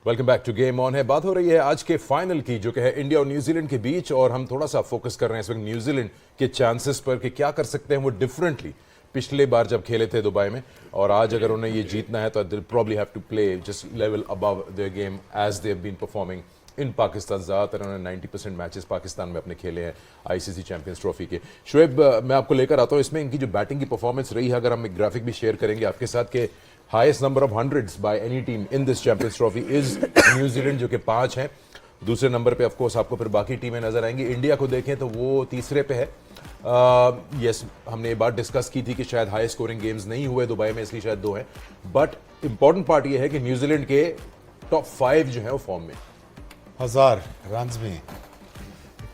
Welcome back to game on. है बात हो रही है आज के फाइनल की, जो कि है इंडिया और न्यूजीलैंड के बीच, और हम थोड़ा सा फोकस कर रहे हैं इस वक्त न्यूजीलैंड के चांसेस पर कि क्या कर सकते हैं वो डिफरेंटली पिछले बार जब खेले थे दुबई में, और आज अगर उन्हें ये जीतना है तो they probably have to play just level above their game as they have been performing in Pakistan. ज़्यादातर उन्होंने 90% मैचेस पाकिस्तान में अपने खेले हैं आईसीसी चैंपियंस ट्रॉफी के। शुएब, मैं आपको लेकर आता हूँ इसमें इनकी जो बैटिंग की परफॉर्मेंस रही है, अगर हम एक ग्राफिक भी शेयर करेंगे आपके साथ के highest number of hundreds by any team in this champions trophy is New Zealand, जो कि 5 हैं। दूसरे नंबर पे ऑफ कोर्स आपको फिर बाकी टीमें नजर आएंगी। इंडिया को देखें तो वो तीसरे पे है। यस, हमने ये बात डिस्कस की थी कि शायद हाई स्कोरिंग गेम्स नहीं हुए दुबई में, इसलिए शायद 2 हैं। बट इंपॉर्टेंट पार्ट ये है कि न्यूजीलैंड के टॉप 5 जो है वो फॉर्म में 1000 रन में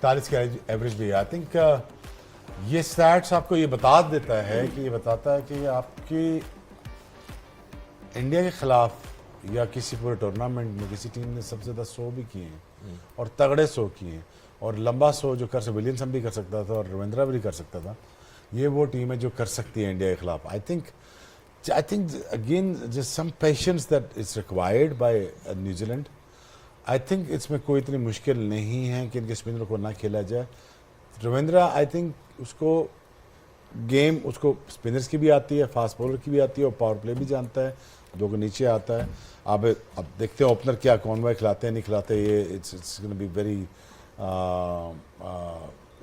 41 का एवरेज भी। आई थिंक ये स्टैट्स आपको ये बता देता है कि ये बताता है कि आपकी इंडिया के खिलाफ या किसी पूरे टूर्नामेंट में किसी टीम ने सबसे ज़्यादा 100 भी किए हैं और तगड़े 100 किए हैं और लंबा 100 जो कर सकता, विलियमसन भी कर सकता था और रविंद्रा भी कर सकता था। ये वो टीम है जो कर सकती है इंडिया के खिलाफ। I think again just some patience that is required by New Zealand. I think इसमें कोई इतनी मुश्किल नहीं है कि इनके स्पिनर को ना खेला जाए। रविंद्रा आई थिंक उसको गेम उसको स्पिनर्स की भी आती है, फास्ट बॉलर की भी आती है और पावर प्ले भी जानता है, 2 के नीचे आता है। अब देखते हैं ओपनर क्या कॉनवॉय खिलाते हैं नहीं खिलाते। ये it's gonna be very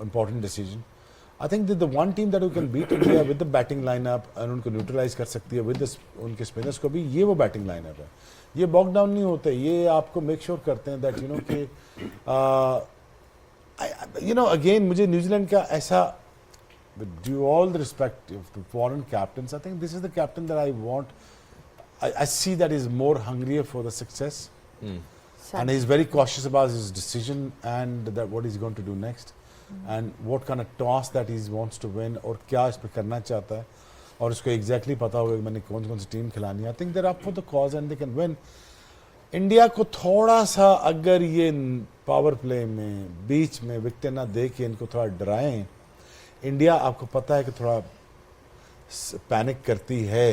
important decision. I think the one team that you can beat India with the batting lineup और उनको न्यूट्रलाइज कर सकती है विद उनके स्पिनर्स को भी, ये वो बैटिंग लाइनअप है। ये बॉक डाउन नहीं होते, ये आपको मेक श्योर करते हैं दैट यू नो अगेन मुझे न्यूजीलैंड का ऐसा, with due all the respect to foreign captains, I think this is the captain that I want. I see that he's more hungrier for the success, and he's very cautious about his decision and that what he's going to do next, and what kind of toss that he wants to win और क्या इस पे करना चाहता है और उसको exactly पता होगा कि मैंने कौन सी टीम खिलानी है। I think they're up for the cause and they can win. India को थोड़ा सा अगर ये पावर प्ले में बीच में विकेट ना दे के इनको थोड़ा डराएं, इंडिया आपको पता है कि थोड़ा पैनिक करती है।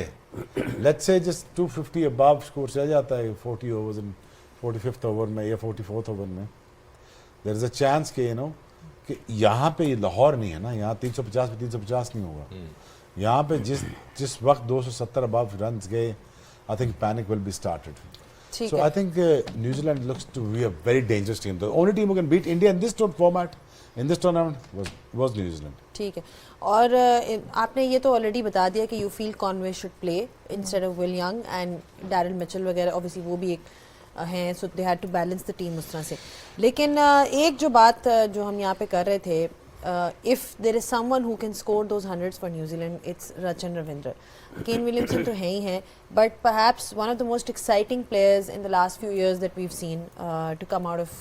Let's say just 250 above score चला जाता है 40 ओवर्स इन 45th ओवर में या 44th ओवर में, देयर इज अ चांस कि यू नो कि यहाँ पे ये लाहौर नहीं है ना, यहाँ 350 पे 350 नहीं होगा। यहाँ पे जिस वक्त 270 अबव रन गए, I think panic will be started. So I think New Zealand looks to be a very dangerous team. The only team who can beat India in this format, in this tournament, was New Zealand. ठीक है, और आपने ये तो already बता दिया कि you feel Conway should play instead of Will Young and Daryl Mitchell वगैरह, ऑब्वियसली वो भी एक हैं, so they had to balance the team उस तरह से। लेकिन एक जो बात जो हम यहाँ पे कर रहे थे, if there is someone who can score those hundreds for New Zealand, it's Rachin Ravindra. Kane Williamson तो है ही हैं, but perhaps one of the most exciting players in the last few years that we've seen to come out of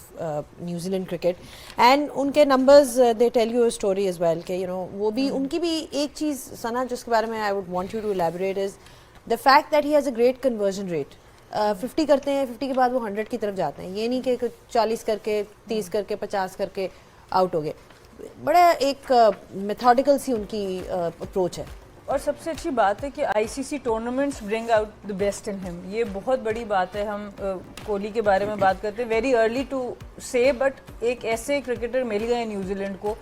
New Zealand cricket. And उनके numbers they tell you a story as well कि you know वो भी उनकी भी एक चीज़ सना जिसके बारे में I would want you to elaborate is the fact that he has a great conversion rate. 50 करते हैं, 50 के बाद वो 100 की तरफ जाते हैं। ये नहीं कि 40 करके 30 करके 50 करके आउट हो गए। बड़ा एक मेथोडिकल सी उनकी अप्रोच है। और सबसे अच्छी बात है कि ICC tournaments bring out the best in him. ये बहुत बड़ी बात है। हम कोहली के बारे में बात करते हैं, वेरी अर्ली टू से, बट एक ऐसे क्रिकेटर मिल गए न्यूजीलैंड को।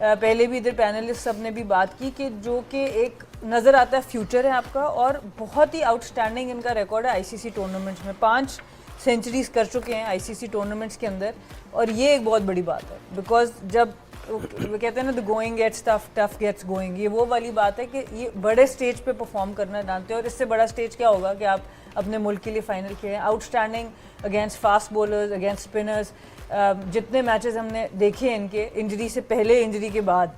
पहले भी इधर पैनलिस्ट सब ने भी बात की कि जो कि एक नज़र आता है फ्यूचर है आपका, और बहुत ही आउटस्टैंडिंग इनका रिकॉर्ड है आईसीसी टूर्नामेंट्स में। 5 सेंचुरीज कर चुके हैं आईसीसी टूर्नामेंट्स के अंदर, और ये एक बहुत बड़ी बात है बिकॉज जब वो कहते हैं ना the going gets tough, tough gets going, ये वो वाली बात है कि ये बड़े स्टेज पे परफॉर्म करना जानते हैं। और इससे बड़ा स्टेज क्या होगा कि आप अपने मुल्क के लिए फाइनल खेलें। Outstanding against fast bowlers, against spinners. जितने मैचेस हमने देखे इनके, इंजरी से पहले, इंजरी के बाद,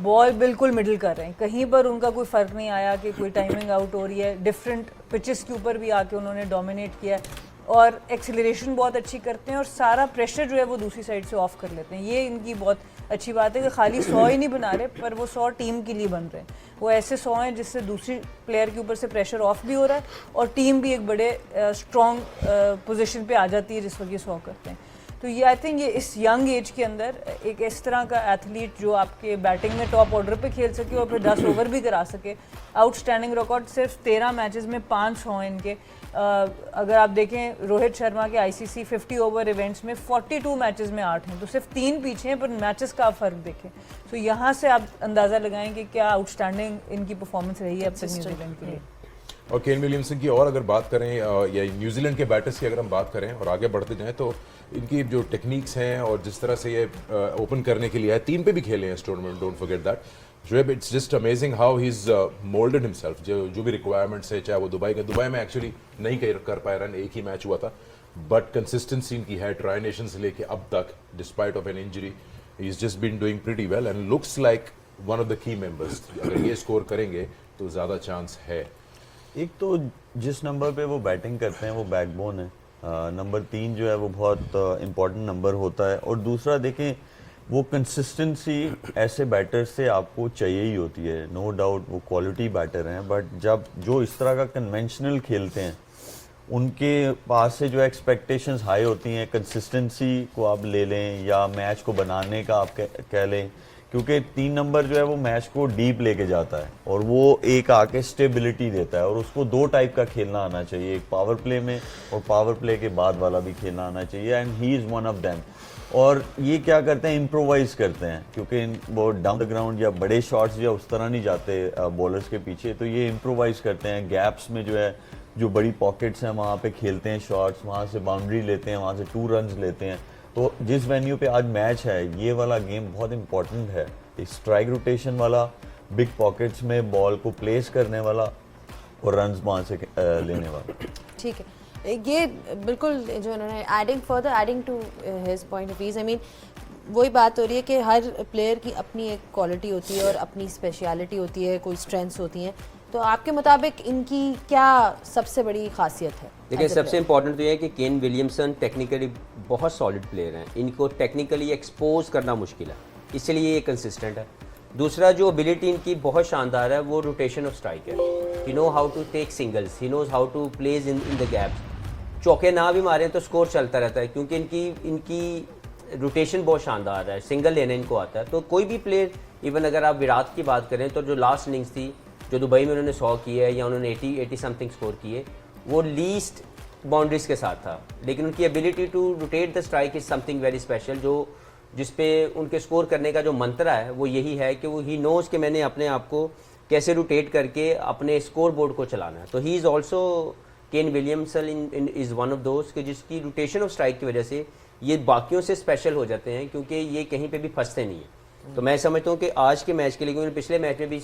बॉल बिल्कुल मिडल कर रहे हैं, कहीं पर उनका कोई फ़र्क नहीं आया कि कोई टाइमिंग आउट हो रही है। डिफरेंट पिचेस के ऊपर भी आके उन्होंने डोमिनेट किया और एक्सीलरेशन बहुत अच्छी करते हैं और सारा प्रेशर जो है वो दूसरी साइड से ऑफ कर लेते हैं। ये इनकी बहुत अच्छी बात है कि खाली 100 ही नहीं बना रहे, पर वो 100 टीम के लिए बन रहे हैं। वो ऐसे 100 हैं जिससे दूसरी प्लेयर के ऊपर से प्रेशर ऑफ भी हो रहा है और टीम भी एक बड़े स्ट्रॉन्ग पोजीशन पे आ जाती है जिस वक्त ये 100 करते हैं। तो ये आई थिंक ये इस यंग एज के अंदर एक इस तरह का एथलीट जो आपके बैटिंग में टॉप ऑर्डर पे खेल सके और फिर 10 ओवर भी करा सके, आउटस्टैंडिंग रिकॉर्ड, सिर्फ 13 मैचेस में 500 इनके। अगर आप देखें रोहित शर्मा के आईसीसी 50 ओवर इवेंट्स में 42 मैचेस में 8 हैं, तो सिर्फ 3 पीछे हैं, पर मैचेस का आप फ़र्क देखें तो यहाँ से आप अंदाज़ा लगाएं कि क्या आउटस्टैंडिंग इनकी परफॉर्मेंस रही है अब तक न्यूजीलैंड के लिए। और केन विलियमसन की और अगर बात करें या न्यूजीलैंड के बैटर्स की अगर हम बात करें और आगे बढ़ते जाएं तो इनकी जो टेक्निक्स हैं और जिस तरह से ये ओपन करने के लिए है, 3 पे भी खेले हैं इस tournament, don't forget that. Shoaib, it's just amazing how he is moulded himself, जो भी रिक्वायरमेंट्स है, चाहे वो दुबई में एक्चुअली नहीं कर पाए रन, एक ही मैच हुआ था, बट कंसिस्टेंसी इनकी है ट्राई नेशन से लेके अब तक, despite of an injury he is just been doing pretty well and looks like one of the key members. अगर ये स्कोर करेंगे तो ज़्यादा चांस है। एक तो जिस नंबर पे वो बैटिंग करते हैं वो बैकबोन है, नंबर 3 जो है वो बहुत इम्पोर्टेंट नंबर होता है, और दूसरा देखें वो कंसिस्टेंसी ऐसे बैटर से आपको चाहिए ही होती है, नो डाउट वो क्वालिटी बैटर हैं, बट जब जो इस तरह का कन्वेंशनल खेलते हैं उनके पास से जो एक्सपेक्टेशंस हाई होती हैं, कंसिस्टेंसी को आप ले लें या मैच को बनाने का आप कह लें, क्योंकि 3 नंबर जो है वो मैच को डीप लेके जाता है और वो एक आके स्टेबिलिटी देता है, और उसको 2 टाइप का खेलना आना चाहिए, एक पावर प्ले में और पावर प्ले के बाद वाला भी खेलना आना चाहिए, and he is one of them. और ये क्या करते हैं, इम्प्रोवाइज़ करते हैं, क्योंकि वो डाउन द ग्राउंड या बड़े शॉट्स या उस तरह नहीं जाते बॉलर्स के पीछे, तो ये इम्प्रोवाइज़ करते हैं, गैप्स में जो है जो बड़ी पॉकेट्स हैं वहाँ पे खेलते हैं शॉट्स, वहाँ से बाउंड्री लेते हैं, वहाँ से 2 रन्स लेते हैं। तो जिस वेन्यू पे आज मैच है, ये वाला गेम बहुत इंपॉर्टेंट है, स्ट्राइक रोटेशन वाला, बिग पॉकेट्स में बॉल को प्लेस करने वाला और रन्स वहाँ से लेने वाला। ठीक है, ये बिल्कुल जो उन्होंने adding to his point of view, I mean वही बात हो रही है कि हर प्लेयर की अपनी एक क्वालिटी होती है और अपनी स्पेशलिटी होती है, कोई स्ट्रेंथ्स होती हैं। तो आपके मुताबिक इनकी क्या सबसे बड़ी खासियत है? देखिए, सबसे इम्पॉर्टेंट तो ये है कि केन विलियमसन टेक्निकली बहुत सॉलिड प्लेयर हैं, इनको टेक्निकली एक्सपोज करना मुश्किल है, इसलिए ये कंसिस्टेंट है। दूसरा जो एबिलिटी इनकी बहुत शानदार है वो रोटेशन ऑफ स्ट्राइक है, he know how to take singles, he knows how to plays in the gaps, चौके ना भी मारें तो स्कोर चलता रहता है, क्योंकि इनकी रोटेशन बहुत शानदार है, सिंगल लेने इनको आता है। तो कोई भी प्लेयर, इवन अगर आप विराट की बात करें तो जो लास्ट इनिंग्स थी जो दुबई में उन्होंने 100 किए है या उन्होंने 80 समथिंग स्कोर किए, वो लीस्ट बाउंड्रीज के साथ था, लेकिन उनकी ability to rotate the strike is something very special, जो जिस पे उनके स्कोर करने का जो मंत्र है वो यही है कि वो ही नोज कि मैंने अपने आप को कैसे रोटेट करके अपने स्कोर बोर्ड को चलाना है। तो ही is also, Kane Williamson is one of दोस्त कि जिसकी रोटेशन ऑफ स्ट्राइक की वजह से ये बाकियों से स्पेशल हो जाते हैं, क्योंकि ये कहीं पे भी फंसते नहीं हैं। तो मैं समझता हूँ कि आज के मैच के लिए, क्योंकि पिछले मैच में भी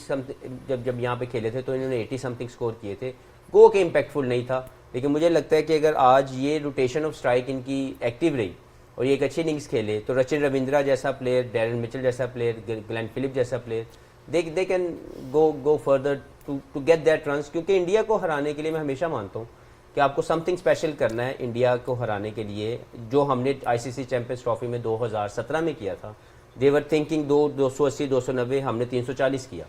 जब यहाँ पे खेले थे तो इन्होंने 80 समथिंग स्कोर किए थे, गो के इम्पैक्टफुल नहीं था, लेकिन मुझे लगता है कि अगर आज ये रोटेशन ऑफ स्ट्राइक इनकी एक्टिव रही और ये एक अच्छी इनिंग्स खेले तो सचिन रविंद्रा जैसा प्लेयर, डैरेन मिचेल जैसा प्लेयर, ग्लेन फिलिप जैसा player, they can go further to get that runs. क्योंकि इंडिया को हराने के लिए मैं हमेशा मानता हूँ कि आपको समथिंग स्पेशल करना है इंडिया को हराने के लिए, जो हमने आईसीसी चैंपियंस ट्रॉफी में 2017 में किया था। देवर थिंकिंग 280 290, हमने 340 किया।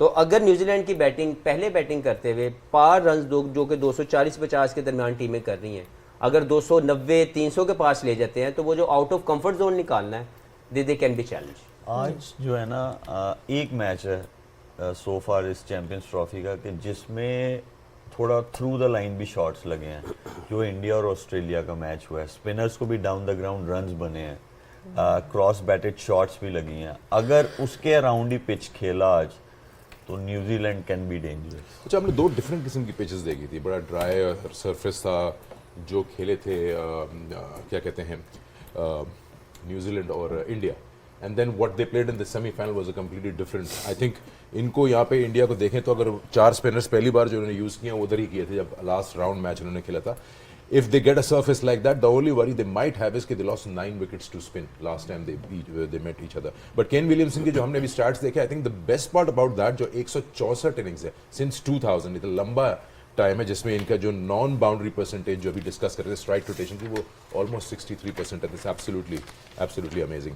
तो अगर न्यूजीलैंड की बैटिंग पहले बैटिंग करते हुए पार रन जो कि 240-50 के दरमियान टीमें कर रही हैं, अगर 290-300 के पास ले जाते हैं तो वो जो आउट ऑफ कंफर्ट जोन निकालना है दे कैन बी चैलेंज। आज जो है ना एक मैच है सो फार इस चैंपियंस ट्रॉफी का कि जिसमें थोड़ा थ्रू द लाइन भी शॉट्स लगे हैं, जो इंडिया और ऑस्ट्रेलिया का मैच हुआ है, स्पिनर्स को भी डाउन द ग्राउंड रन्स बने हैं, क्रॉस बैटेड शॉट्स भी लगी हैं। अगर उसके अराउंड ही पिच खेला आज तो न्यूजीलैंड कैन बी डेंजरस। अच्छा, हमने 2 डिफरेंट किस्म की पिचेस देखी थी, बड़ा ड्राई सरफेस था जो खेले थे क्या कहते हैं न्यूजीलैंड और India, and then what they played in the semifinal was a completely different. I think इनको यहाँ पे इंडिया को देखें तो अगर 4 स्पिनर्स पहली बार जो उन्होंने यूज़ किए उधर ही किए थे जब लास्ट राउंड मैच उन्होंने खेला था। If they get a surface like that, the only worry they might have is कि they lost 9 wickets to spin last time they met each other. But Kane Williamson के जो हमने अभी stats देखे, I think the best part about that जो 164 innings है since 2000, इतना लंबा टाइम है जिसमें इनका जो नॉन बाउंड्री परसेंटेज जो अभी डिस्कस कर रहे थे स्ट्राइक रोटेशन की, वो ऑलमोस्ट 63% है। This absolutely amazing.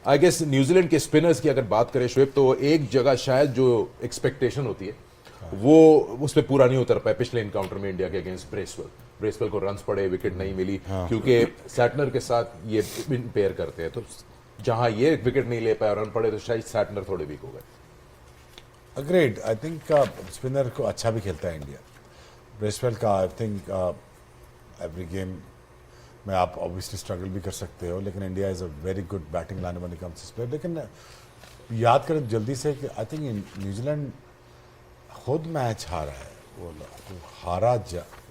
I guess New Zealand के स्पिनर्स की अगर बात करें शुएब, तो एक जगह शायद जो एक्सपेक्टेशन होती है वो उस पर पूरा नहीं उतर पाया पिछले इनकाउंटर में इंडिया के अगेंस्ट ब्रेसवेल, ब्रेसवेल को रन्स पड़े, विकेट नहीं मिली, क्योंकि सैटनर के साथ ये पेयर करते हैं, तो जहां ये विकेट नहीं ले पाया, रन पड़े, तो शायद सैटनर थोड़े वीक हो गए। अग्रेड, आई थिंक स्पिनर को अच्छा भी खेलता है इंडिया। ब्रेसवेल का आई थिंक एवरी गेम में आप ऑब्वियसली स्ट्रगल भी कर सकते हो, लेकिन India is a very good batting line when it comes to spin. लेकिन याद करें जल्दी से कि आई थिंक न्यूजीलैंड खुद मैच हारा है, वो हारा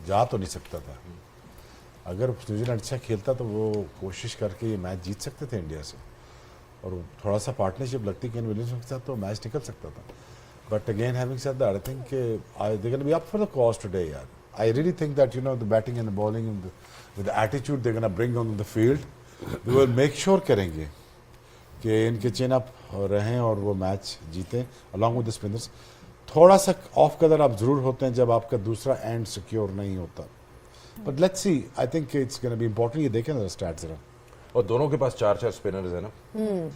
जा तो नहीं सकता था। अगर न्यूजीलैंड अच्छा खेलता तो वो कोशिश करके ये मैच जीत सकते थे इंडिया से, और थोड़ा सा पार्टनरशिप लगती केन विलियम्सन के साथ तो मैच निकल सकता था। But again having said that, I think they can be up for the cause today यार। I really think that you know the batting and the bowling with the attitude they gonna bring on the field, they will make sure करेंगे कि इनके chin up रहें और वो मैच जीतें along with the spinners. थोड़ा सा ऑफ कलर आप जरूर होते हैं जब आपका दूसरा एंड सिक्योर नहीं होता, but let's see, I think it's gonna be important. ये देखें ना स्टैट्स जरा, और दोनों के पास 4-4 स्पिनर्स है ना,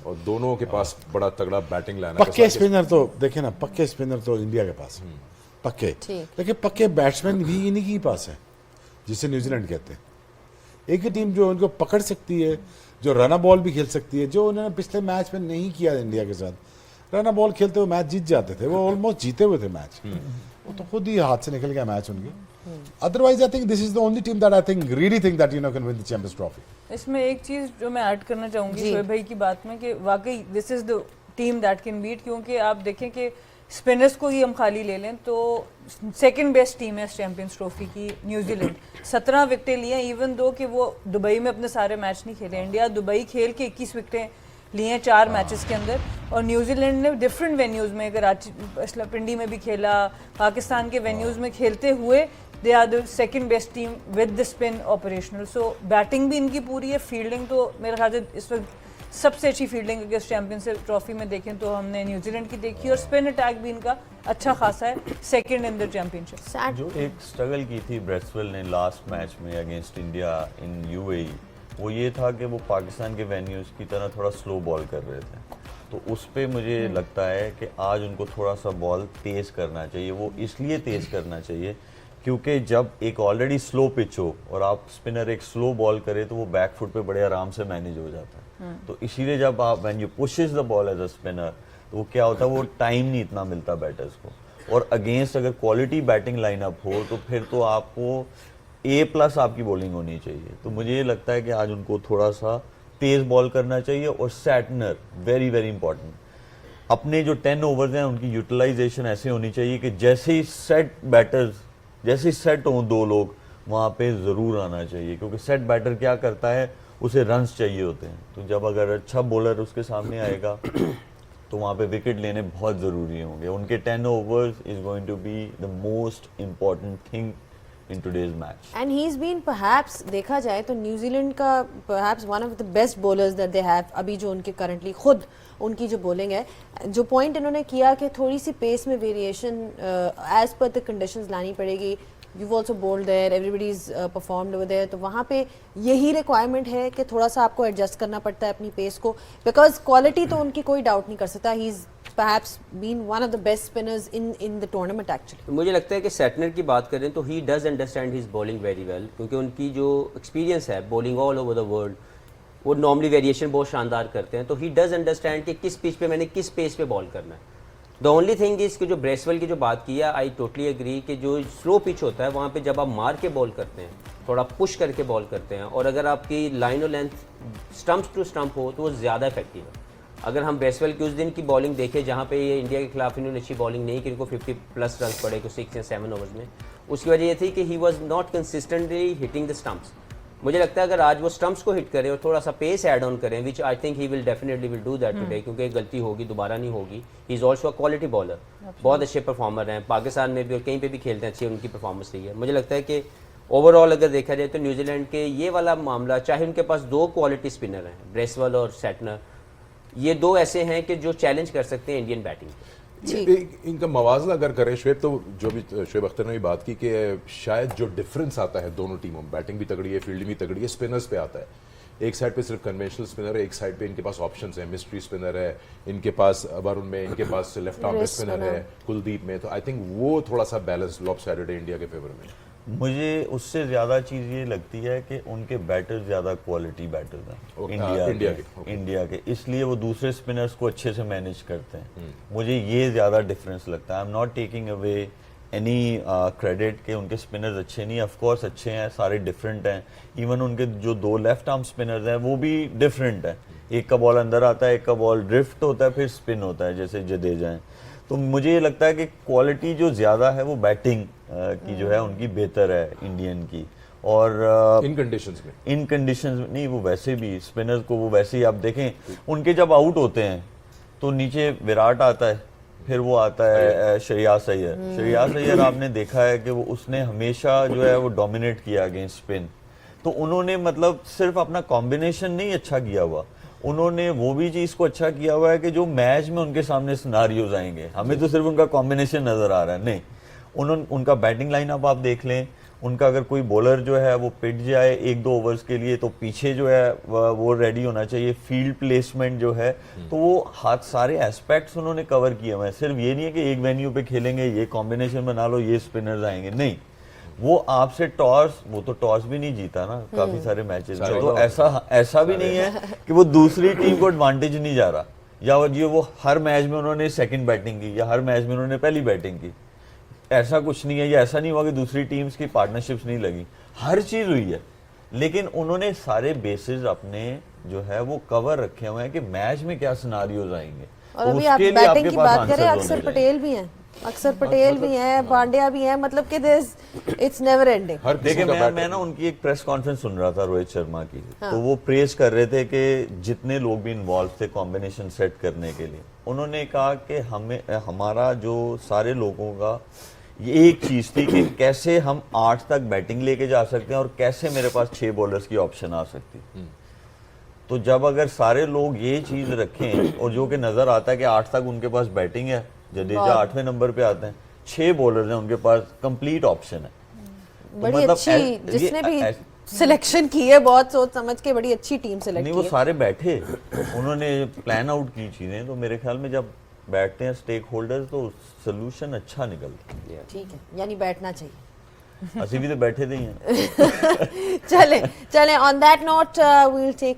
और दोनों के पास बड़ा तगड़ा बैटिंग लाइन है। पक्के स्पिनर तो देखे ना, पक्के स्पिनर तो इंडिया के पास है, पक्के, ठीक। लेकिन पक्के बैट्समैन भी इन्हीं के पास है, जिसे न्यूजीलैंड कहते हैं। एक ही टीम जो उनको पकड़ सकती है, जो रना बॉल भी खेल सकती है, जो उन्होंने पिछले मैच में नहीं किया इंडिया के साथ। रना बॉल खेलते हुए मैच जीत जाते थे, वो ऑलमोस्ट जीते हुए थे मैच, वो तो खुद ही हाथ से निकल गया मैच उनके। Otherwise I think this is the only team that I think really think that you no can win the champions trophy. इसमें एक चीज़ जो मैं ऐड करना चाहूँगी जी। शोएब भाई की बात में, कि वाकई this is the team that can beat, क्योंकि आप देखें कि स्पिनर्स को ही हम खाली ले लें तो सेकंड बेस्ट टीम है चैंपियंस ट्रॉफी की न्यूजीलैंड। 17 विकेटें लिए, इवन दो कि वो दुबई में अपने सारे मैच नहीं खेले। इंडिया दुबई खेल के 21 विकेटें लिए हैं 4 मैचेस के अंदर, और न्यूजीलैंड ने डिफरेंट वेन्यूज़ में, कराची पिंडी में भी खेला, पाकिस्तान के वेन्यूज़ में खेलते हुए they are the second best team with the spin operational. So batting भी इनकी पूरी है, फील्डिंग तो मेरे ख्याल से इस वक्त सबसे अच्छी फील्डिंग अगर चैंपियंस ट्रॉफी में देखें तो हमने न्यूजीलैंड की देखी, और स्पिन अटैक भी इनका अच्छा खासा है, सेकंड इन द चैंपियनशिप। जो एक स्ट्रगल की थी ब्रेसवेल ने लास्ट मैच में अगेंस्ट इंडिया इन यूएई, वो ये था कि वो पाकिस्तान के वेन्यूज़ की तरह थोड़ा स्लो बॉल कर रहे थे। तो उस पे मुझे लगता है कि आज उनको थोड़ा सा बॉल तेज़ करना चाहिए। वो इसलिए तेज़ करना चाहिए क्योंकि जब एक ऑलरेडी स्लो पिच हो और आप स्पिनर एक स्लो बॉल करे तो वो बैक फुट पे बड़े आराम से मैनेज हो जाता है। तो इसीलिए जब आप when you pushes the ball as a spinner, तो वो क्या होता है, वो टाइम नहीं इतना मिलता बैटर्स को। और अगेंस्ट अगर क्वालिटी बैटिंग लाइनअप हो तो फिर तो आपको A+ आपकी बॉलिंग होनी चाहिए। तो मुझे ये लगता है कि आज उनको थोड़ा सा तेज़ बॉल करना चाहिए। और सैटनर वेरी वेरी इंपॉर्टेंट, अपने जो 10 ओवर्स हैं उनकी यूटिलाइजेशन ऐसे होनी चाहिए कि जैसे ही सेट बैटर्स, जैसे ही सेट हों 2 लोग, वहाँ पे ज़रूर आना चाहिए, क्योंकि सेट बैटर क्या करता है, उसे रन्स चाहिए होते हैं। तो जब अगर अच्छा बॉलर उसके सामने आएगा तो वहाँ पे विकेट लेने बहुत ज़रूरी होंगे। उनके 10 overs is going to be the most important thing in today's match. And he's been perhaps, देखा जाए तो न्यूजीलैंड का perhaps one of the best bowlers that they have अभी जो उनके currently खुद उनकी जो bowling है, जो point इन्होंने किया कि थोड़ी सी pace में variation as per the conditions लानी पड़ेगी। You've also bowled there, everybody's performed over there, तो वहाँ पे यही requirement है कि थोड़ा सा आपको adjust करना पड़ता है अपनी pace को, because quality तो उनकी कोई doubt नहीं कर सकता। He's perhaps been one of the best spinners in the tournament actually. मुझे लगता है कि सैटनर की बात करें तो he does understand his bowling very well, क्योंकि उनकी जो एक्सपीरियंस है bowling all over the world, वो नॉर्मली वेरिएशन बहुत शानदार करते हैं। तो ही डज अंडरस्टैंड कि किस पिच पे मैंने किस पेस पे बॉल करना है। द ओनली थिंग इज कि जो ब्रेसवेल की जो बात की है, आई टोटली एग्री कि जो स्लो पिच होता है वहाँ पे जब आप मार के बॉल करते हैं, थोड़ा पुश करके बॉल करते हैं, और अगर आपकी लाइन और लेंथ स्टम्प टू स्टम्प हो तो वो ज़्यादा इफेक्टिव है। अगर हम ब्रेसवेल की उस दिन की बॉलिंग देखें जहाँ पे ये इंडिया के खिलाफ इन्होंने अच्छी बॉलिंग नहीं की, इनको 50+ रन पड़े को 6 या 7 ओवर्स में, उसकी वजह ये थी कि he was not consistently hitting the stumps. मुझे लगता है अगर आज वो स्टम्प्स को हिट करें और थोड़ा सा पेस ऐड ऑन करें, which I think he will definitely will do that today, क्योंकि गलती होगी दोबारा नहीं होगी। He is also a quality bowler, बहुत अच्छे परफॉर्मर हैं, पाकिस्तान में भी और कहीं पे भी खेलते हैं, अच्छी उनकी परफॉर्मेंस रही है। मुझे लगता है कि ओवरऑल अगर देखा जाए तो न्यूजीलैंड के ये वाला मामला, चाहे उनके पास 2 क्वालिटी स्पिनर हैं, ब्रेसवेल और सैटनर, ये 2 ऐसे हैं कि जो चैलेंज कर सकते हैं इंडियन बैटिंग। इनका मवाजना अगर करें शुएब, तो जो भी शुएब अख्तर ने भी बात की कि शायद जो डिफरेंस आता है दोनों टीमों में, बैटिंग भी तगड़ी है, फील्डिंग भी तगड़ी है, स्पिनर्स पे आता है। एक साइड पे सिर्फ कन्वेंशनल स्पिनर है, एक साइड पे इनके पास ऑप्शंस हैं, मिस्ट्री स्पिनर है इनके पास, वरुण में, इनके पास लेफ्ट आर्म स्पिनर है कुलदीप में। तो आई थिंक वो थोड़ा सा बैलेंस लॉपसाइडेड है इंडिया के फेवर में। मुझे उससे ज्यादा चीज ये लगती है कि उनके बैटर ज्यादा क्वालिटी बैटर्स हैं इंडिया के, इसलिए वो दूसरे स्पिनर्स को अच्छे से मैनेज करते हैं। मुझे ये ज्यादा डिफरेंस लगता है। I am not taking away any credit के उनके स्पिनर्स अच्छे नहीं, ऑफ कोर्स अच्छे हैं, सारे डिफरेंट हैं। इवन उनके जो 2 लेफ्ट आर्म स्पिनर्स हैं वो भी डिफरेंट है, एक का बॉल अंदर आता है, एक का बॉल ड्रिफ्ट होता है, फिर स्पिन होता है, जैसे जडेजा हैं। तो मुझे ये लगता है कि क्वालिटी जो ज़्यादा है वो बैटिंग की जो है उनकी बेहतर है इंडियन की। और इन कंडीशंस में, इन कंडीशंस नहीं, वो वैसे भी स्पिनर्स को वो वैसे ही आप देखें, उनके जब आउट होते हैं तो नीचे विराट आता है, फिर वो आता है श्रेयास अय्यर। श्रेयास अय्यर आपने देखा है कि वो उसने हमेशा जो है वो डोमिनेट किया अगेंस्ट स्पिन। तो उन्होंने मतलब सिर्फ अपना कॉम्बिनेशन नहीं अच्छा किया हुआ, उन्होंने वो भी चीज को अच्छा किया हुआ है कि जो मैच में उनके सामने सिनारियोज आएंगे, हमें तो सिर्फ उनका कॉम्बिनेशन नजर आ रहा है, नहीं, उनका बैटिंग लाइनअप आप देख लें, उनका अगर कोई बॉलर जो है वो पिट जाए 1-2 ओवर्स के लिए तो पीछे जो है वो रेडी होना चाहिए। फील्ड प्लेसमेंट जो है, तो वो सारे एस्पेक्ट्स उन्होंने कवर किए हुए हैं। सिर्फ ये नहीं है कि एक वेन्यू पे खेलेंगे, ये कॉम्बिनेशन बना लो, ये स्पिनर्स आएंगे, नहीं, वो आपसे टॉस, वो तो टॉस भी नहीं जीता ना काफी सारे मैचेस में, तो ऐसा भी नहीं है कि वो दूसरी टीम को एडवांटेज नहीं जा रहा, या वो हर मैच में उन्होंने सेकंड बैटिंग की या हर मैच में उन्होंने पहली बैटिंग की, ऐसा कुछ नहीं है। या ऐसा नहीं हुआ कि दूसरी टीम्स की पार्टनरशिप्स नहीं लगी, हर चीज हुई है, लेकिन उन्होंने सारे बेसिस अपने जो है वो कवर रखे हुए हैं कि मैच में क्या सिनारियोज आएंगे। और अभी आप बैटिंग की बात करें, अक्षर पटेल भी हैं, पांड्या भी हैं, मतलब कि इट्स नेवर एंडिंग। देखिए मैं ना उनकी एक प्रेस कॉन्फ्रेंस सुन रहा था रोहित शर्मा की, तो वो प्रेस कर रहे थे कि जितने लोग भी इन्वॉल्व थे कॉम्बिनेशन सेट करने के लिए, उन्होंने कहा कि हमारा जो सारे लोगों का ये एक चीज थी कि कैसे हम 8 तक बैटिंग लेके जा सकते हैं और कैसे मेरे पास 6 बॉलर्स की ऑप्शन आ सकती। तो जब अगर सारे लोग ये चीज रखें, और जो कि नजर आता है कि 8 तक उनके पास बैटिंग है, जडेजा 8वें नंबर पे आते हैं, 6 बॉलर्स हैं उनके पास, कंप्लीट ऑप्शन है। बड़ी अच्छी, जिसने भी सिलेक्शन की है, बहुत सोच समझ के बड़ी अच्छी टीम सिलेक्ट की है। नहीं, वो सारे बैठे, उन्होंने प्लान आउट की चीजें, तो मेरे ख्याल में जब बैठते हैं स्टेक होल्डर्स तो सोल्यूशन अच्छा निकलता है। ठीक है, यानी बैठना चाहिए। असि भी तो बैठे थे ही हैं। चले on that note we will take